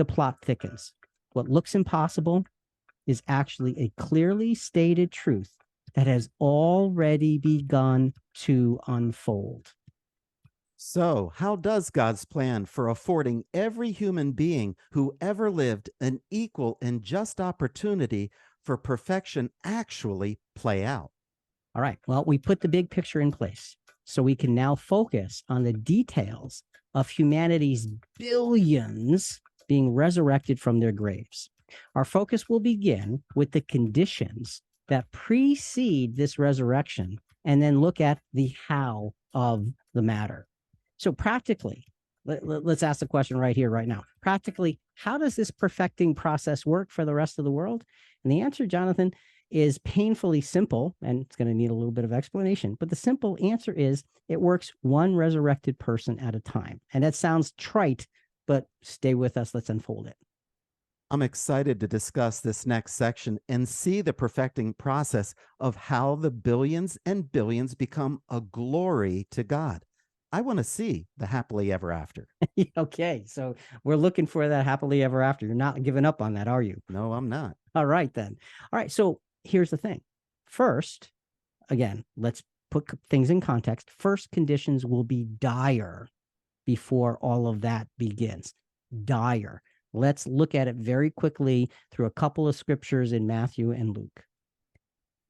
plot thickens. What looks impossible is actually a clearly stated truth that has already begun to unfold. So, how does God's plan for affording every human being who ever lived an equal and just opportunity for perfection actually play out? All right. Well, we put the big picture in place so we can now focus on the details of humanity's billions being resurrected from their graves. Our focus will begin with the conditions that precede this resurrection and then look at the how of the matter. So, practically, let's ask the question right here, right now. Practically, how does this perfecting process work for the rest of the world? And the answer, Jonathan, is painfully simple, and it's going to need a little bit of explanation. But the simple answer is it works one resurrected person at a time. And that sounds trite, but stay with us. Let's unfold it. I'm excited to discuss this next section and see the perfecting process of how the billions and billions become a glory to God. I want to see the happily ever after. Okay, so we're looking for that happily ever after. You're not giving up on that, are you? No, I'm not. All right, then. All right, so here's the thing. First, again, let's put things in context. First, conditions will be dire before all of that begins. Dire. Let's look at it very quickly through a couple of scriptures in Matthew and Luke.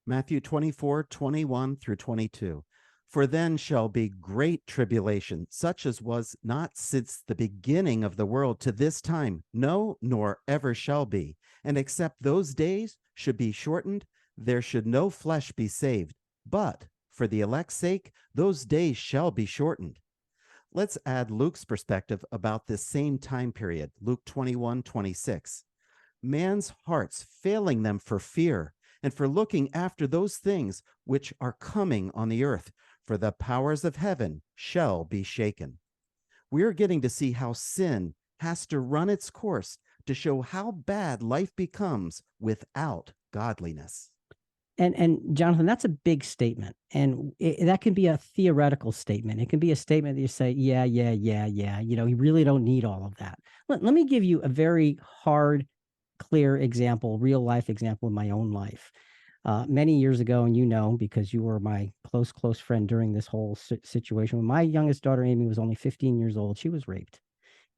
Matthew 24:21 through 22. For then shall be great tribulation, such as was not since the beginning of the world to this time, no, nor ever shall be. And except those days should be shortened, there should no flesh be saved. But for the elect's sake, those days shall be shortened. Let's add Luke's perspective about this same time period, Luke 21:26. Man's hearts failing them for fear and for looking after those things which are coming on the earth, for the powers of heaven shall be shaken. We're getting to see how sin has to run its course to show how bad life becomes without godliness. And Jonathan, that's a big statement. And that can be a theoretical statement. It can be a statement that you say, yeah. You really don't need all of that. Let me give you a very hard, clear example, real life example in my own life. Many years ago, and because you were my close friend during this whole situation, when my youngest daughter, Amy, was only 15 years old, she was raped.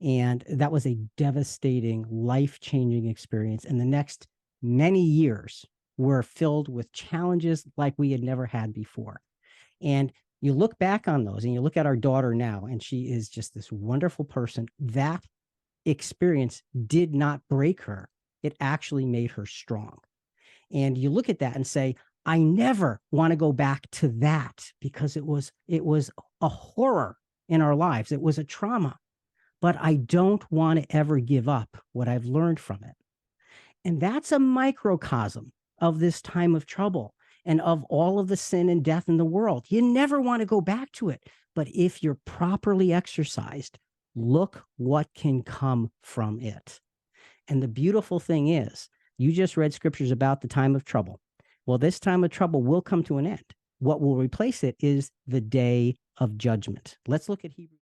And that was a devastating, life-changing experience. And the next many years were filled with challenges like we had never had before. And you look back on those and you look at our daughter now, and she is just this wonderful person. That experience did not break her. It actually made her strong. And you look at that and say, I never want to go back to that because it was a horror in our lives. It was a trauma, but I don't want to ever give up what I've learned from it. And that's a microcosm of this time of trouble and of all of the sin and death in the world. You never want to go back to it. But if you're properly exercised, look what can come from it. And the beautiful thing is, you just read scriptures about the time of trouble. Well, this time of trouble will come to an end. What will replace it is the day of judgment. Let's look at Hebrews.